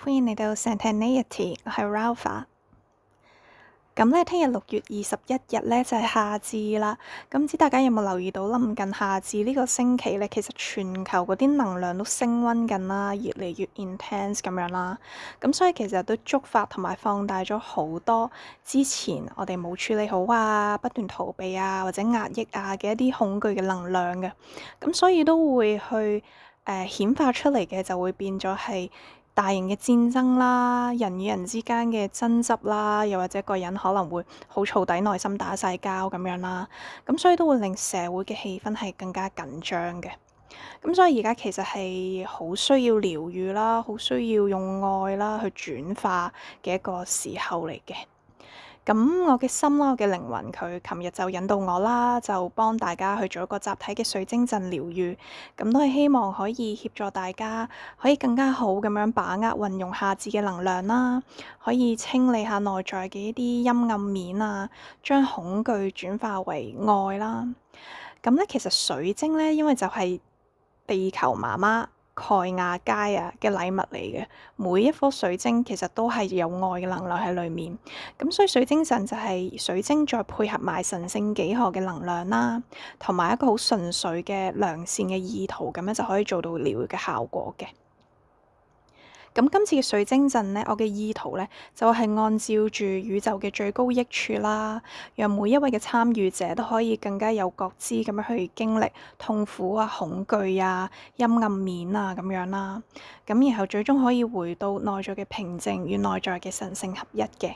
歡迎嚟到 Spontaneity，我係 Ralpha。咁咧，聽日6月21日咧就係夏至啦。咁唔知大家有冇留意到，臨近夏至呢個星期咧，其實全球嗰啲能量都升溫緊啦，越嚟越 intense 咁樣啦。咁所以其實都觸發同埋放大咗好多之前我哋冇處理好啊，不斷逃避啊或者壓抑啊嘅一啲恐懼嘅能量嘅。咁所以都會去顯化出嚟嘅，就會變咗係大型嘅戰爭啦，人與人之間嘅爭執啦，又或者個人可能會好燥底，內心打晒交咁樣啦。咁所以都會令社會嘅氣氛係更加緊張嘅。咁所以而家其實係好需要療愈啦，好需要用愛啦去轉化嘅一個時候嚟嘅。咁我嘅心啦，我嘅靈魂，佢琴日就引導我啦，就幫大家去做一個集體嘅水晶陣療愈。咁都係希望可以協助大家可以更加好咁樣把握運用夏至嘅能量啦，可以清理下內在嘅一啲陰暗面啊，將恐懼轉化為愛啦。咁咧，其實水晶咧，因為就係地球媽媽蓋亞佳啊嘅禮物嚟嘅，每一顆水晶其實都係有愛嘅能量喺裏面。咁所以水晶陣就係水晶再配合埋神聖幾何嘅能量啦，同埋一個好純粹嘅良善嘅意圖，咁樣就可以做到療愈嘅效果嘅。咁今次嘅水晶陣呢，我嘅意圖呢，就係按照住宇宙嘅最高益處啦，讓每一位嘅參與者都可以更加有覺知咁樣去經歷痛苦啊、恐懼啊、陰暗面啊咁樣啦。咁然後最終可以回到內在嘅平靜與內在嘅神聖合一嘅。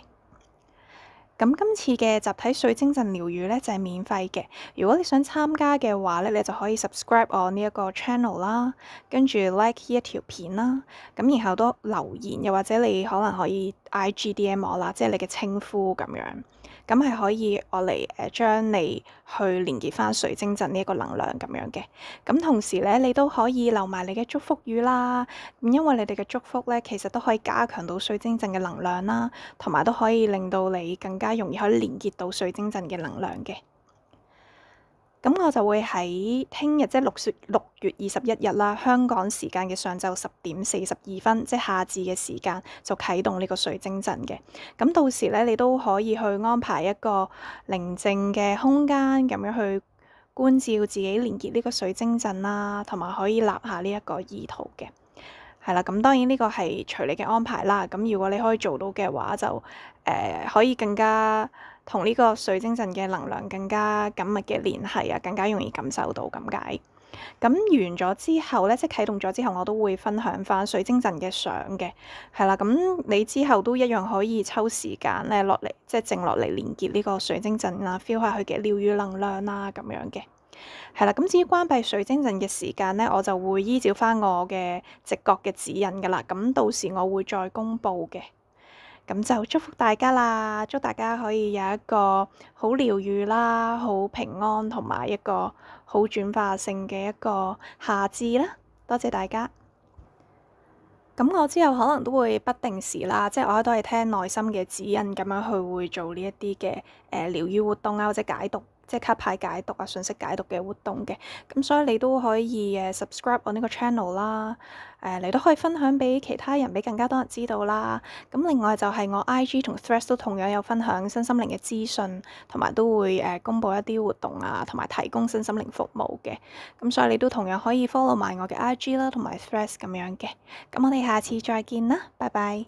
咁今次嘅集體水晶陣療愈咧就係免費嘅，如果你想參加嘅話咧，你就可以 subscribe 我呢一個 channel 啦，跟住 like 呢一條片啦，咁然後都留言，又或者你可能可以 IGDM 我啦，即係你嘅稱呼咁樣，咁係可以我嚟將你去連結翻水晶陣呢一個能量咁樣嘅。咁同時咧，你都可以留埋你嘅祝福語啦，咁因為你哋嘅祝福咧，其實都可以加強到水晶陣嘅能量啦，同埋都可以令到你更加容易可以連結到水晶陣嘅能量嘅。咁我就會喺聽日即係6月21日啦，香港時間嘅上晝10:42，即係夏至嘅時間就啟動呢個水晶陣嘅。咁到時咧，你都可以去安排一個寧靜嘅空間，咁樣去觀照自己連結呢個水晶陣啦，同埋可以立下呢一個意圖嘅。係啦，咁當然呢個係隨你嘅安排啦。咁如果你可以做到嘅話，就可以更加同呢個水晶陣嘅能量更加緊密嘅聯繫啊，更加容易感受到咁解。咁完咗之後咧，即係啟動咗之後，我都會分享翻水晶陣嘅相嘅。係啦，咁你之後都一樣可以抽時間咧落嚟，即係靜落嚟連結呢個水晶陣啦，feel 下佢嘅療愈能量啦，咁樣嘅。係啦，咁至於關閉水晶陣嘅時間咧，我就會依照翻我嘅直覺嘅指引噶啦。咁到時我會再公布嘅。咁就祝福大家啦，祝大家可以有一個好療愈啦、好平安同埋一個好轉化性嘅一個夏至啦。多謝大家。咁我之後可能都會不定時啦，即係我都係聽內心嘅指引咁樣去會做呢一啲嘅療愈活動啊，或者解讀。即係卡牌解讀啊、信息解讀嘅活動嘅，咁所以你都可以subscribe 我呢個 channel 啦，你都可以分享俾其他人，俾更加多人知道啦。咁另外就係我 IG 同 Threads 都同樣有分享身心靈嘅資訊，同埋都會公佈一啲活動啊，同埋提供身心靈服務嘅。咁所以你都同樣可以 follow 埋我嘅 IG 啦，同埋 Threads 咁樣嘅。咁我哋下次再見啦，拜拜。